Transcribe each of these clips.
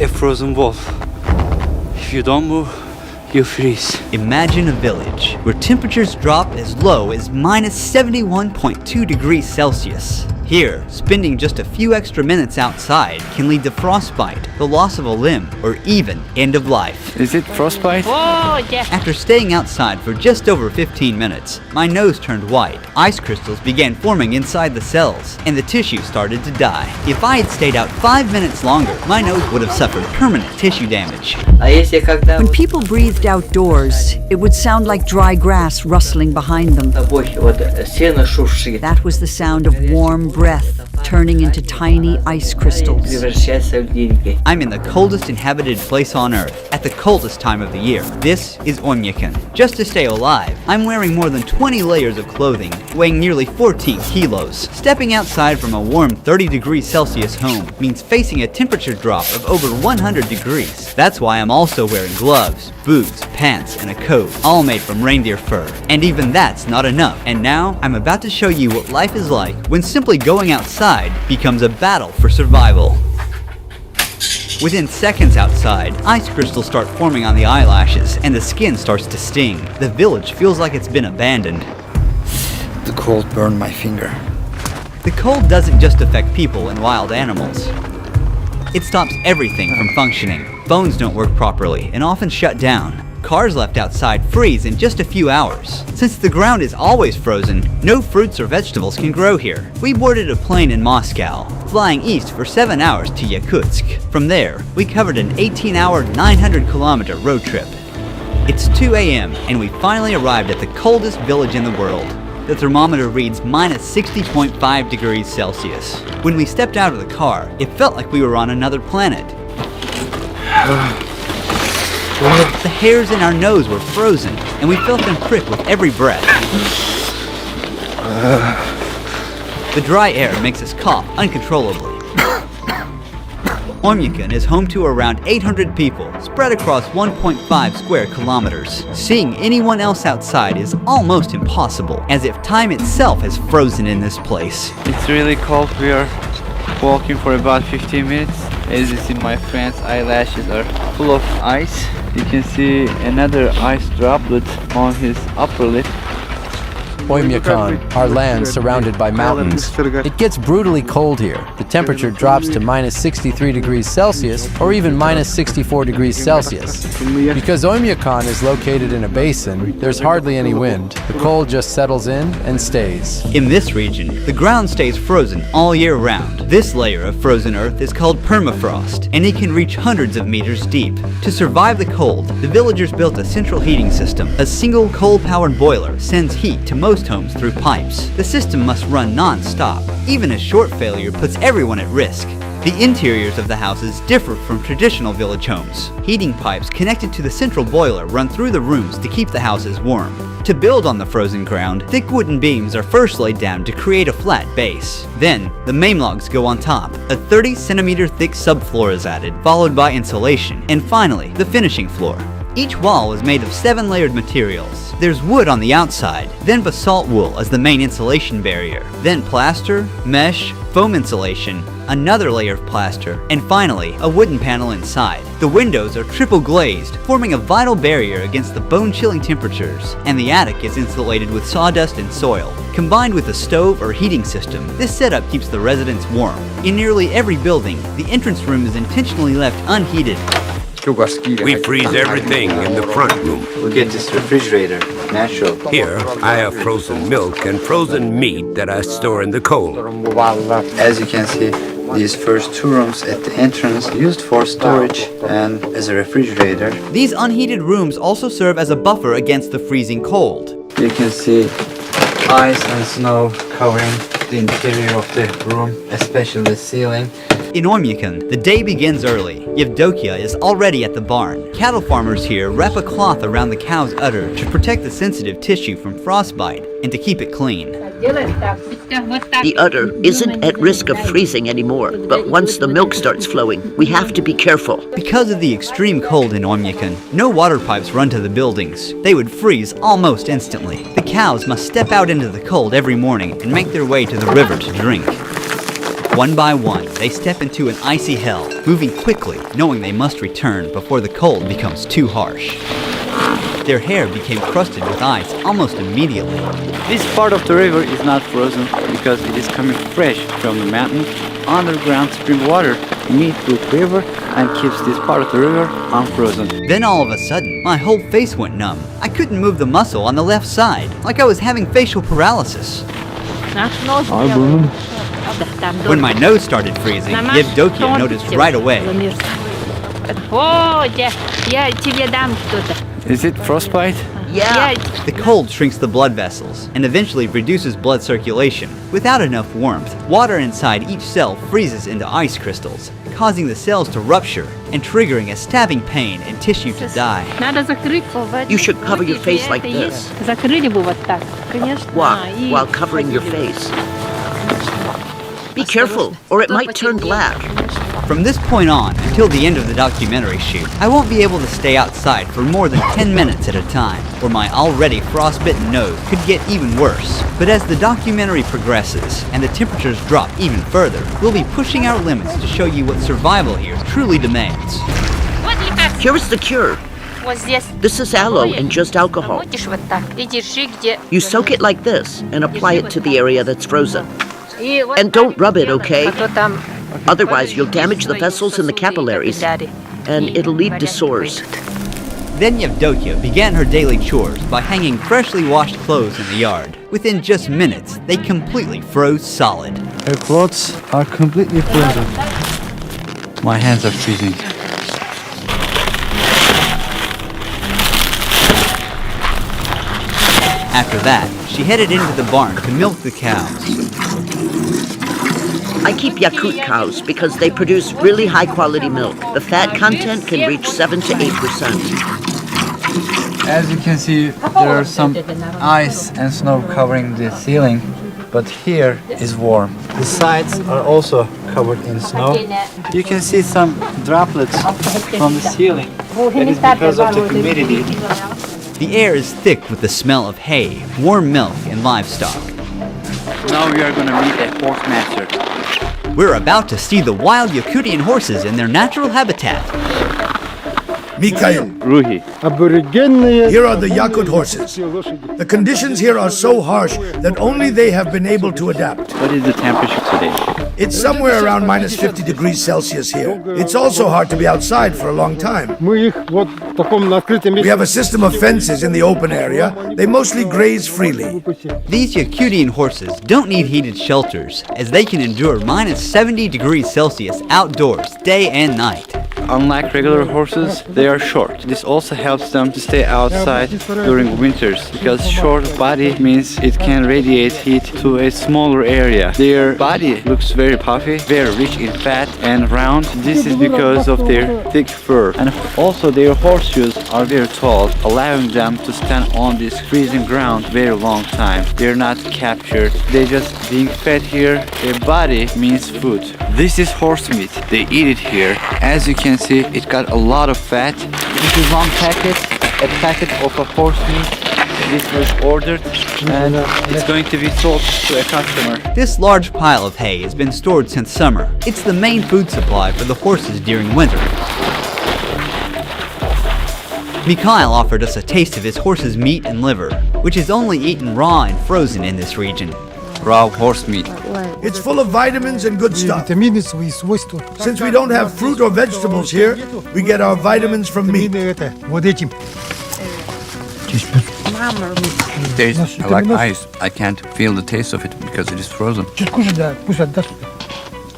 a frozen wall. If you don't move, you freeze. Imagine a village where temperatures drop as low as minus 71.2 degrees Celsius. Here, spending just a few extra minutes outside can lead to frostbite, the loss of a limb, or even end of life. Is it frostbite? Oh, yeah. After staying outside for just over 15 minutes, my nose turned white. Ice crystals began forming inside the cells, and the tissue started to die. If I had stayed out 5 minutes longer, my nose would have suffered permanent tissue damage. When people breathed outdoors, it would sound like dry grass rustling behind them. That was the sound of warm breath turning into tiny ice crystals. I'm in the coldest inhabited place on Earth, at the coldest time of the year. This is Oymyakon. Just to stay alive, I'm wearing more than 20 layers of clothing, weighing nearly 14 kilos. Stepping outside from a warm 30 degrees Celsius home means facing a temperature drop of over 100 degrees. That's why I'm also wearing gloves, boots, pants, and a coat, all made from reindeer fur. And even that's not enough. And now, I'm about to show you what life is like when simply going outside becomes a battle for survival. Within seconds outside, ice crystals start forming on the eyelashes, and the skin starts to sting. The village feels like it's been abandoned. The cold burned my finger. The cold doesn't just affect people and wild animals. It stops everything from functioning. Phones don't work properly and often shut down. Cars left outside freeze in just a few hours. Since the ground is always frozen, no fruits or vegetables can grow here. We boarded a plane in Moscow, flying east for 7 hours to Yakutsk. From there, we covered an 18-hour, 900-kilometer road trip. It's 2 a.m. and we finally arrived at the coldest village in the world. The thermometer reads minus 60.5 degrees Celsius. When we stepped out of the car, it felt like we were on another planet. The hairs in our nose were frozen, and we felt them prick with every breath. The dry air makes us cough uncontrollably. Oymyakon is home to around 800 people, spread across 1.5 square kilometers. Seeing anyone else outside is almost impossible, as if time itself has frozen in this place. It's really cold. We are walking for about 15 minutes. As you see, my friend's eyelashes are full of ice. You can see another ice droplet on his upper lip. Oymyakon, our land surrounded by mountains. It gets brutally cold here. The temperature drops to minus 63 degrees Celsius or even minus 64 degrees Celsius. Because Oymyakon is located in a basin, there's hardly any wind. The cold just settles in and stays. In this region, the ground stays frozen all year round. This layer of frozen earth is called permafrost, and it can reach hundreds of meters deep. To survive the cold, the villagers built a central heating system. A single coal-powered boiler sends heat to most homes through pipes. The system must run non-stop. Even a short failure puts everyone at risk. The interiors of the houses differ from traditional village homes. Heating pipes connected to the central boiler run through the rooms to keep the houses warm. To build on the frozen ground, thick wooden beams are first laid down to create a flat base. Then, the main logs go on top. A 30-centimeter thick subfloor is added, followed by insulation, and finally, the finishing floor. Each wall is made of 7-layered materials. There's wood on the outside, then basalt wool as the main insulation barrier, then plaster, mesh, foam insulation, another layer of plaster, and finally, a wooden panel inside. The windows are triple glazed, forming a vital barrier against the bone-chilling temperatures, and the attic is insulated with sawdust and soil. Combined with a stove or heating system, this setup keeps the residents warm. In nearly every building, the entrance room is intentionally left unheated. We freeze everything in the front room. Look at this refrigerator, natural. Here, I have frozen milk and frozen meat that I store in the cold. As you can see, these first 2 rooms at the entrance used for storage and as a refrigerator. These unheated rooms also serve as a buffer against the freezing cold. You can see ice and snow covering the interior of the room, especially the ceiling. In Oymyakon, the day begins early. Yevdokia is already at the barn. Cattle farmers here wrap a cloth around the cow's udder to protect the sensitive tissue from frostbite and to keep it clean. The udder isn't at risk of freezing anymore, but once the milk starts flowing, we have to be careful. Because of the extreme cold in Oymyakon, no water pipes run to the buildings. They would freeze almost instantly. The cows must step out into the cold every morning and make their way to the river to drink. One by one, they step into an icy hell, moving quickly, knowing they must return before the cold becomes too harsh. Their hair became crusted with ice almost immediately. This part of the river is not frozen because it is coming fresh from the mountain. Underground spring water meets with river and keeps this part of the river unfrozen. Then all of a sudden, my whole face went numb. I couldn't move the muscle on the left side, like I was having facial paralysis. When my nose started freezing, Yevdokia noticed right away. Is it frostbite? Yeah. The cold shrinks the blood vessels and eventually reduces blood circulation. Without enough warmth, water inside each cell freezes into ice crystals, causing the cells to rupture and triggering a stabbing pain and tissue to die. You should cover your face like this. While covering your face. Be careful, or it might turn black. From this point on, until the end of the documentary shoot, I won't be able to stay outside for more than 10 minutes at a time, or my already frostbitten nose could get even worse. But as the documentary progresses, and the temperatures drop even further, we'll be pushing our limits to show you what survival here truly demands. Here is the cure. This is aloe and just alcohol. You soak it like this and apply it to the area that's frozen. And don't rub it, okay? Otherwise, you'll damage the vessels in the capillaries, and it'll lead to sores. Then Yevdokia began her daily chores by hanging freshly washed clothes in the yard. Within just minutes, they completely froze solid. Her clothes are completely frozen. My hands are freezing. After that, she headed into the barn to milk the cows. I keep Yakut cows because they produce really high-quality milk. The fat content can reach 7 to 8%. As you can see, there are some ice and snow covering the ceiling, but here is warm. The sides are also covered in snow. You can see some droplets from the ceiling. That is because of the humidity. The air is thick with the smell of hay, warm milk, and livestock. Now we are going to meet a horse master. We're about to see the wild Yakutian horses in their natural habitat. Mikhail, Ruhi. here are the Yakut horses. The conditions here are so harsh that only they have been able to adapt. What is the temperature today? It's somewhere around minus 50 degrees Celsius here. It's also hard to be outside for a long time. We have a system of fences in the open area. They mostly graze freely. These Yakutian horses don't need heated shelters, as they can endure minus 70 degrees Celsius outdoors day and night. Unlike regular horses, they are short. This also helps them to stay outside during winters, because short body means it can radiate heat to a smaller area. Their body looks very puffy, very rich in fat and round. This is because of their thick fur. And also their horseshoes are very tall, allowing them to stand on this freezing ground very long time. They're not captured. They just being fed here. Their body means food. This is horse meat. They eat it here. As you can see, it got a lot of fat. This is one packet, a packet of a horse meat. This was ordered and it's going to be sold to a customer. This large pile of hay has been stored since summer. It's the main food supply for the horses during winter. Mikhail offered us a taste of his horse's meat and liver, which is only eaten raw and frozen in this region. Raw horse meat. It's full of vitamins and good stuff. Since we don't have fruit or vegetables here, we get our vitamins from meat. Tastes like ice. I can't feel the taste of it because it is frozen.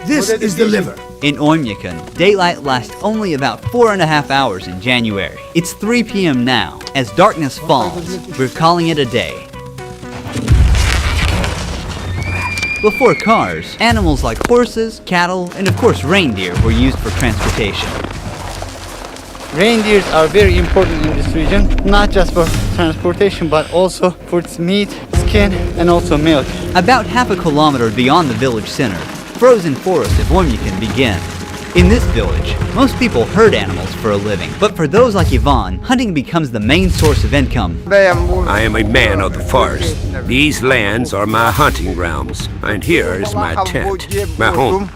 This is the liver. In Oymyakon, daylight lasts only about 4.5 hours in January. It's 3 p.m. now. As darkness falls, we're calling it a day. Before cars, animals like horses, cattle, and of course reindeer were used for transportation. Reindeers are very important in this region, not just for transportation, but also for its meat, skin, and also milk. About half a kilometer beyond the village center, frozen forest of Oymyakon begins. In this village, most people herd animals for a living, but for those like Ivan, hunting becomes the main source of income. I am a man of the forest. These lands are my hunting grounds, and here is my tent, my home.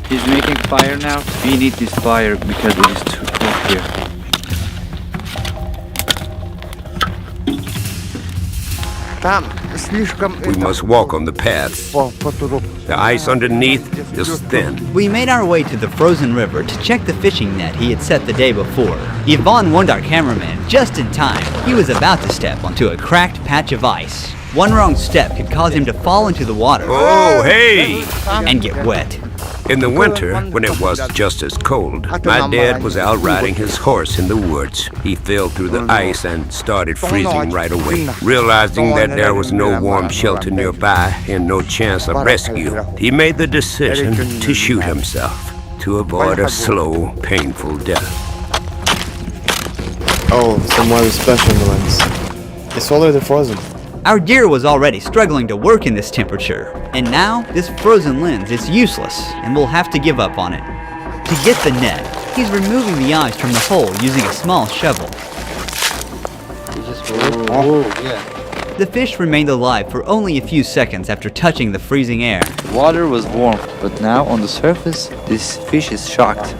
He's making fire now. We need this fire because it is too cold here. We must walk on the path. The ice underneath is thin. We made our way to the frozen river to check the fishing net he had set the day before. Ivan warned our cameraman just in time. He was about to step onto a cracked patch of ice. One wrong step could cause him to fall into the water Oh, hey! and get wet. In the winter, when it was just as cold, my dad was out riding his horse in the woods. He fell through the ice and started freezing right away. Realizing that there was no warm shelter nearby and no chance of rescue, he made the decision to shoot himself to avoid a slow, painful death. Oh, some weather special ones. It's already frozen. Our gear was already struggling to work in this temperature, and now this frozen lens is useless and we'll have to give up on it. To get the net, he's removing the ice from the hole using a small shovel. The fish remained alive for only a few seconds after touching the freezing air. Water was warm, but now on the surface, this fish is shocked.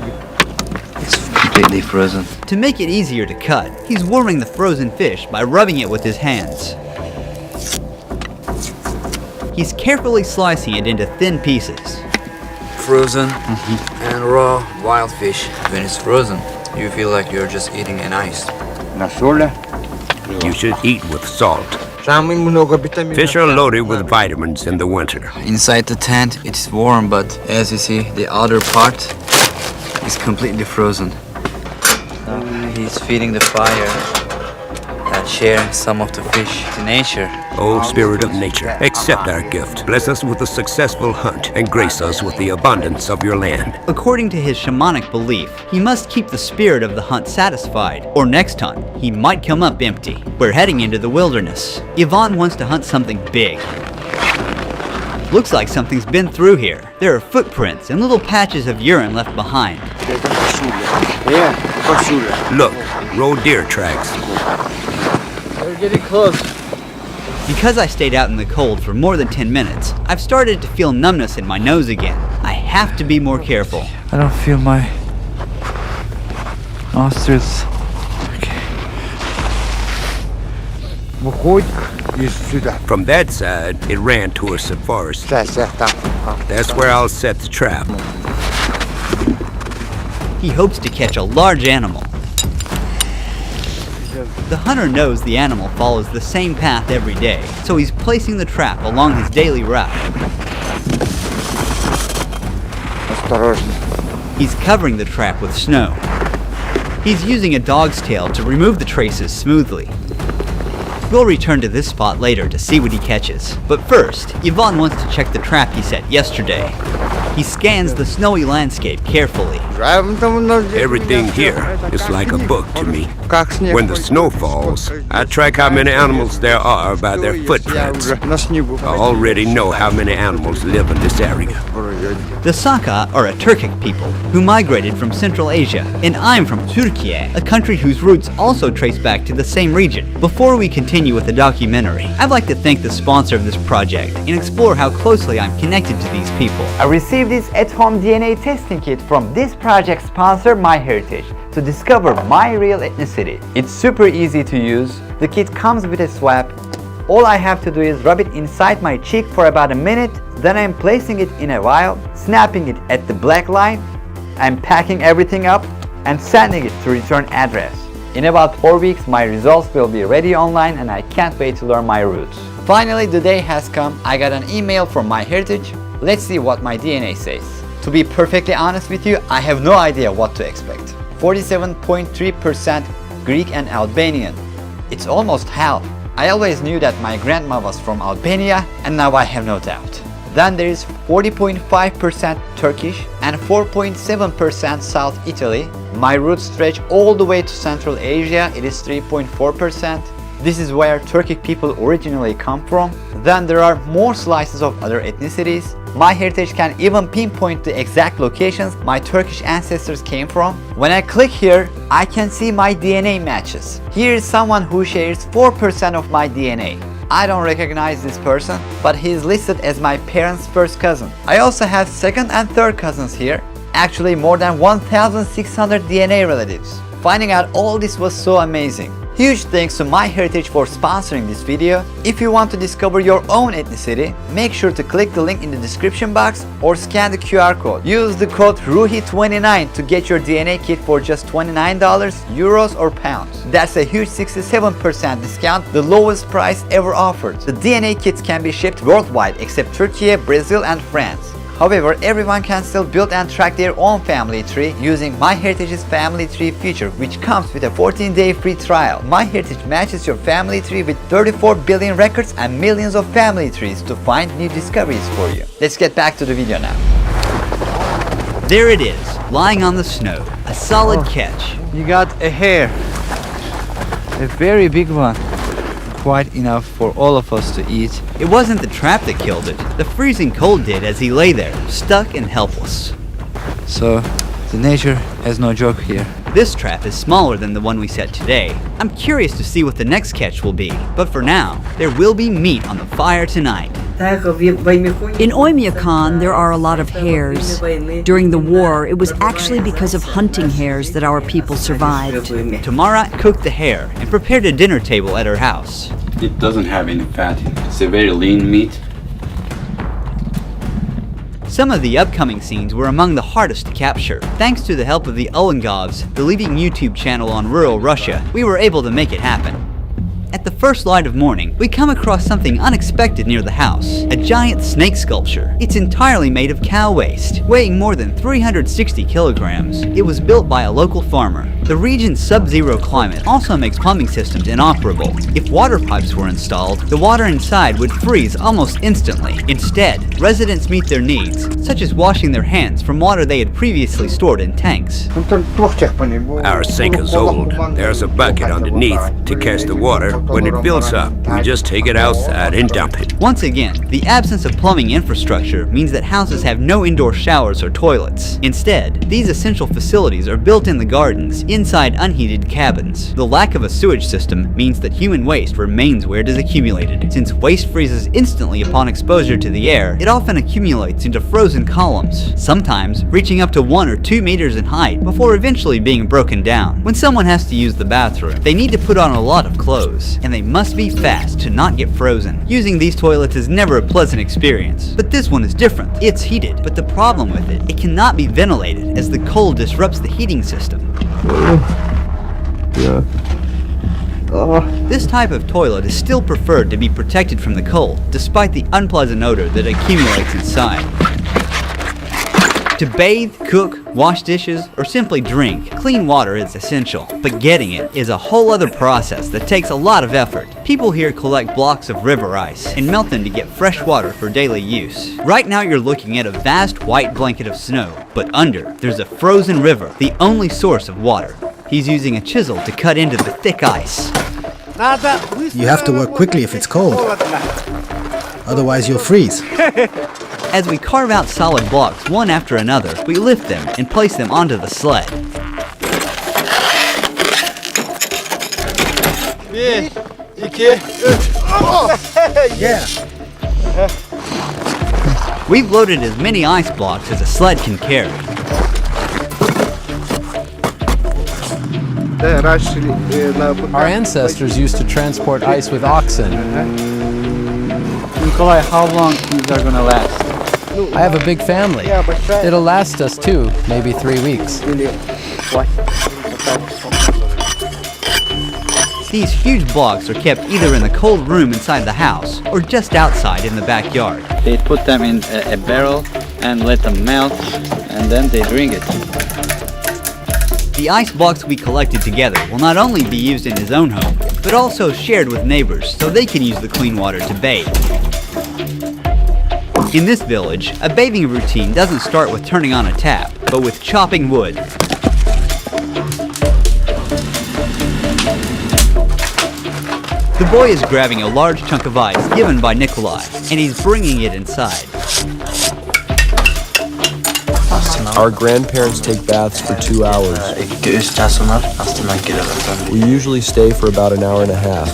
It's completely frozen. To make it easier to cut, he's warming the frozen fish by rubbing it with his hands. He's carefully slicing it into thin pieces. Frozen and raw wild fish. When it's frozen, you feel like you're just eating an ice. You should eat with salt. Fish are loaded with vitamins in the winter. Inside the tent, it's warm, but as you see, the outer part is completely frozen. He's feeding the fire and sharing some of the fish to nature. O Spirit of nature, accept our gift. Bless us with a successful hunt and grace us with the abundance of your land. According to his shamanic belief, he must keep the spirit of the hunt satisfied, or next hunt, he might come up empty. We're heading into the wilderness. Ivan wants to hunt something big. Looks like something's been through here. There are footprints and little patches of urine left behind. Look, roe deer tracks. We're getting close. Because I stayed out in the cold for more than 10 minutes, I've started to feel numbness in my nose again. I have to be more careful. I don't feel my nostrils. From that side, it ran towards the forest. That's where I'll set the trap. He hopes to catch a large animal. The hunter knows the animal follows the same path every day, so he's placing the trap along his daily route. He's covering the trap with snow. He's using a dog's tail to remove the traces smoothly. We'll return to this spot later to see what he catches. But first, Ivan wants to check the trap he set yesterday. He scans the snowy landscape carefully. Everything here is like a book to me. When the snow falls, I track how many animals there are by their footprints. I already know how many animals live in this area. The Saka are a Turkic people who migrated from Central Asia, and I'm from Turkey, a country whose roots also trace back to the same region. Before we continue with the documentary, I'd like to thank the sponsor of this project and explore how closely I'm connected to these people. I received this at-home DNA testing kit from this project sponsor, MyHeritage, to discover my real ethnicity. It's super easy to use. The kit comes with a swab. All I have to do is rub it inside my cheek for about a minute, then I'm placing it in a vial, snapping it at the black line, I'm packing everything up and sending it to return address. In about 4 weeks, my results will be ready online and I can't wait to learn my roots. Finally, the day has come. I got an email from MyHeritage. Let's see what my DNA says. To be perfectly honest with you, I have no idea what to expect. 47.3% Greek and Albanian. It's almost half. I always knew that my grandma was from Albania and now I have no doubt. Then there is 40.5% Turkish and 4.7% South Italy. My roots stretch all the way to Central Asia, it is 3.4%. This is where Turkic people originally come from. Then there are more slices of other ethnicities. MyHeritage can even pinpoint the exact locations my Turkish ancestors came from. When I click here, I can see my DNA matches. Here is someone who shares 4% of my DNA. I don't recognize this person, but he is listed as my parents' first cousin. I also have second and third cousins here. Actually, more than 1,600 DNA relatives. Finding out all this was so amazing. Huge thanks to MyHeritage for sponsoring this video. If you want to discover your own ethnicity, make sure to click the link in the description box or scan the QR code. Use the code RUHI29 to get your DNA kit for just $29, euros or pounds. That's a huge 67% discount, the lowest price ever offered. The DNA kits can be shipped worldwide except Turkey, Brazil and France. However, everyone can still build and track their own family tree using MyHeritage's Family Tree feature, which comes with a 14-day free trial. MyHeritage matches your family tree with 34 billion records and millions of family trees to find new discoveries for you. Let's get back to the video now. There it is, lying on the snow. A solid catch. You got a hare. A very big one. Quite enough for all of us to eat. It wasn't the trap that killed it. The freezing cold did as he lay there, stuck and helpless. So, the nature has no joke here. This trap is smaller than the one we set today. I'm curious to see what the next catch will be, but for now, there will be meat on the fire tonight. In Oymyakon, there are a lot of hares. During the war, it was actually because of hunting hares that our people survived. Tamara cooked the hare and prepared a dinner table at her house. It doesn't have any fat in it. It's a very lean meat. Some of the upcoming scenes were among the hardest to capture. Thanks to the help of the Ulangovs, the leading YouTube channel on rural Russia, we were able to make it happen. At the first light of morning, we come across something unexpected near the house. A giant snake sculpture. It's entirely made of cow waste, weighing more than 360 kilograms. It was built by a local farmer. The region's sub-zero climate also makes plumbing systems inoperable. If water pipes were installed, the water inside would freeze almost instantly. Instead, residents meet their needs, such as washing their hands from water they had previously stored in tanks. Our sink is old. There's a bucket underneath to catch the water. When it fills up, we just take it outside and dump it. Once again, the absence of plumbing infrastructure means that houses have no indoor showers or toilets. Instead, these essential facilities are built in the gardens, inside unheated cabins. The lack of a sewage system means that human waste remains where it is accumulated. Since waste freezes instantly upon exposure to the air, it often accumulates into frozen columns, sometimes reaching up to 1 or 2 meters in height before eventually being broken down. When someone has to use the bathroom, they need to put on a lot of clothes, and they must be fast to not get frozen. Using these toilets is never a pleasant experience, but this one is different. It's heated, but the problem with it, it cannot be ventilated as the cold disrupts the heating system. This type of toilet is still preferred to be protected from the cold, despite the unpleasant odor that accumulates inside. To bathe, cook, wash dishes, or simply drink, clean water is essential, but getting it is a whole other process that takes a lot of effort. People here collect blocks of river ice and melt them to get fresh water for daily use. Right now you're looking at a vast white blanket of snow, but under, there's a frozen river, the only source of water. He's using a chisel to cut into the thick ice. You have to work quickly if it's cold. Otherwise you'll freeze. As we carve out solid blocks one after another, we lift them and place them onto the sled. Yeah. We've loaded as many ice blocks as a sled can carry. Our ancestors used to transport ice with oxen. Nikolai, how long these are gonna last? I have a big family. It'll last us 2, maybe 3 weeks. These huge blocks are kept either in the cold room inside the house or just outside in the backyard. They put them in a barrel and let them melt, and then they drink it. The ice blocks we collected together will not only be used in his own home, but also shared with neighbors so they can use the clean water to bathe. In this village, a bathing routine doesn't start with turning on a tap, but with chopping wood. The boy is grabbing a large chunk of ice given by Nikolai, and he's bringing it inside. Our grandparents take baths for 2 hours. We usually stay for about an hour and a half.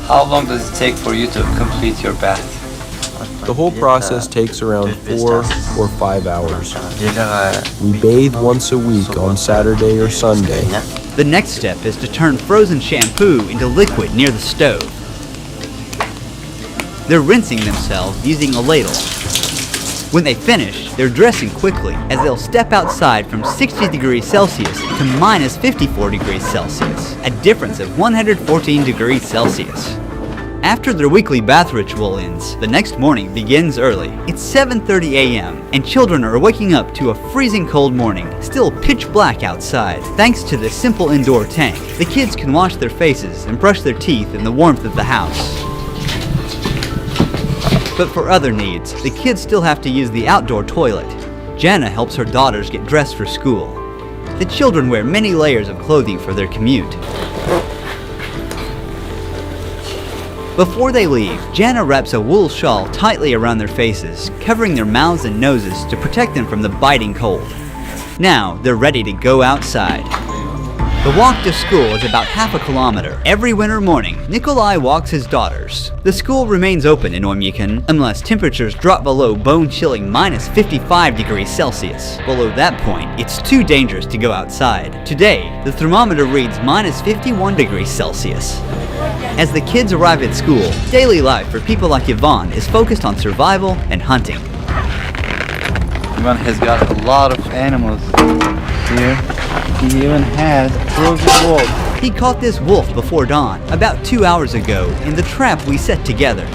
How long does it take for you to complete your bath? The whole process takes around 4 or 5 hours. We bathe once a week on Saturday or Sunday. The next step is to turn frozen shampoo into liquid near the stove. They're rinsing themselves using a ladle. When they finish, they're dressing quickly as they'll step outside from 60 degrees Celsius to minus 54 degrees Celsius, a difference of 114 degrees Celsius. After their weekly bath ritual ends, the next morning begins early. It's 7:30 a.m. and children are waking up to a freezing cold morning, still pitch black outside. Thanks to this simple indoor tank, the kids can wash their faces and brush their teeth in the warmth of the house. But for other needs, the kids still have to use the outdoor toilet. Jana helps her daughters get dressed for school. The children wear many layers of clothing for their commute. Before they leave, Jana wraps a wool shawl tightly around their faces, covering their mouths and noses to protect them from the biting cold. Now, they're ready to go outside. The walk to school is about half a kilometer. Every winter morning, Nikolai walks his daughters. The school remains open in Oymyakon unless temperatures drop below bone-chilling minus 55 degrees Celsius. Below that point, it's too dangerous to go outside. Today, the thermometer reads minus 51 degrees Celsius. As the kids arrive at school, daily life for people like Yvonne is focused on survival and hunting. Ivan has got a lot of animals here. He even has a frozen wolf. He caught this wolf before dawn, about 2 hours ago, in the trap we set together.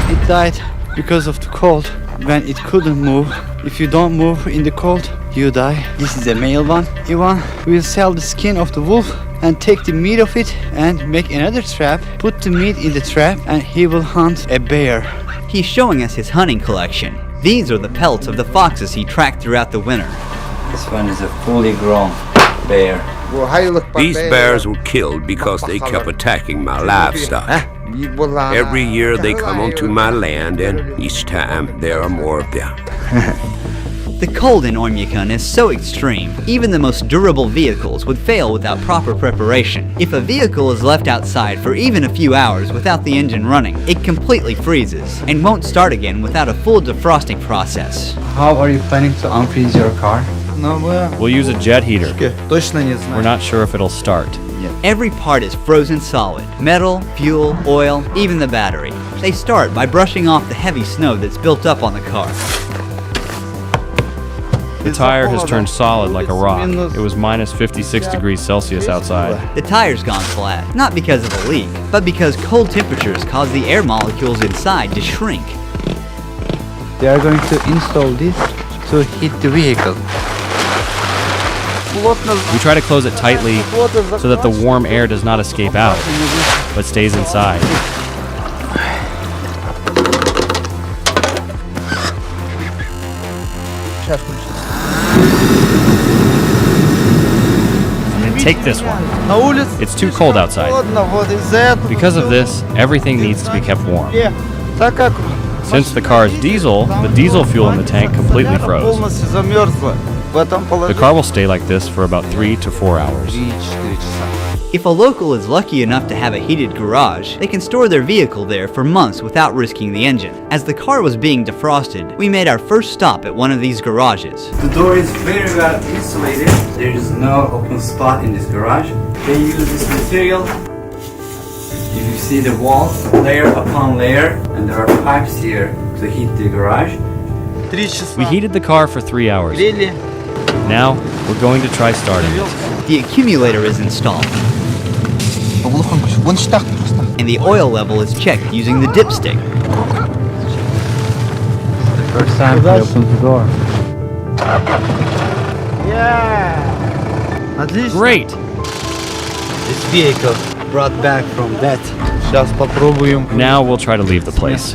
It died because of the cold. When it couldn't move, if you don't move in the cold, you die. This is a male one. Ivan will sell the skin of the wolf and take the meat of it and make another trap, put the meat in the trap, and he will hunt a bear. He's showing us his hunting collection. These are the pelts of the foxes he tracked throughout the winter. This one is a fully grown bear. These bears were killed because they kept attacking my livestock. Every year they come onto my land, and each time there are more of them. The cold in Oymyakon is so extreme, even the most durable vehicles would fail without proper preparation. If a vehicle is left outside for even a few hours without the engine running, it completely freezes and won't start again without a full defrosting process. How are you planning to unfreeze your car? We'll use a jet heater. We're not sure if it'll start. Every part is frozen solid. Metal, fuel, oil, even the battery. They start by brushing off the heavy snow that's built up on the car. The tire has turned solid like a rock. It was minus 56 degrees Celsius outside. The tire's gone flat, not because of a leak, but because cold temperatures cause the air molecules inside to shrink. They are going to install this to heat the vehicle. We try to close it tightly so that the warm air does not escape out, but stays inside. And take this one. It's too cold outside. Because of this, everything needs to be kept warm. Since the car is diesel, the diesel fuel in the tank completely froze. The car will stay like this for about 3 to 4 hours. If a local is lucky enough to have a heated garage, they can store their vehicle there for months without risking the engine. As the car was being defrosted, we made our first stop at one of these garages. The door is very well insulated. There is no open spot in this garage. They use this material. If you see the walls, layer upon layer, and there are pipes here to heat the garage. We heated the car for 3 hours. Now, we're going to try starting it. The accumulator is installed, and the oil level is checked using the dipstick. The first time we opened the door. Great! This vehicle brought back from death. Now we'll try to leave the place.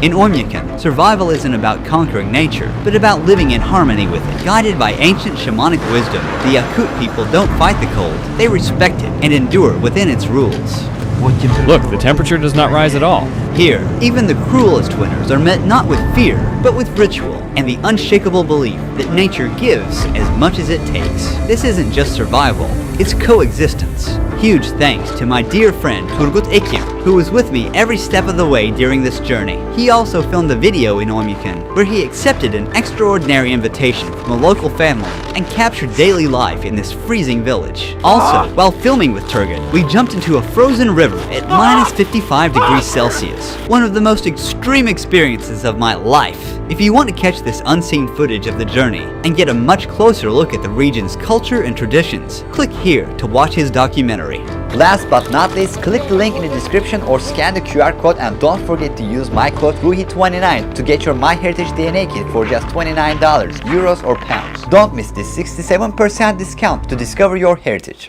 In Oymyakon, survival isn't about conquering nature, but about living in harmony with it. Guided by ancient shamanic wisdom, the Yakut people don't fight the cold, they respect it and endure within its rules. Look, the temperature does not rise at all. Here, even the cruelest winters are met not with fear, but with ritual and the unshakable belief that nature gives as much as it takes. This isn't just survival, it's coexistence. Huge thanks to my dear friend Turgut Ekim, who was with me every step of the way during this journey. He also filmed a video in Oymyakon where he accepted an extraordinary invitation from a local family and captured daily life in this freezing village. Also, while filming with Turgut, we jumped into a frozen river at minus 55 degrees Celsius, one of the most extreme experiences of my life. If you want to catch this unseen footage of the journey and get a much closer look at the region's culture and traditions, click here to watch his documentary. Last but not least, click the link in the description or scan the QR code, and don't forget to use my code RUHI29 to get your MyHeritage DNA kit for just $29, euros or pounds. Don't miss this 67% discount to discover your heritage.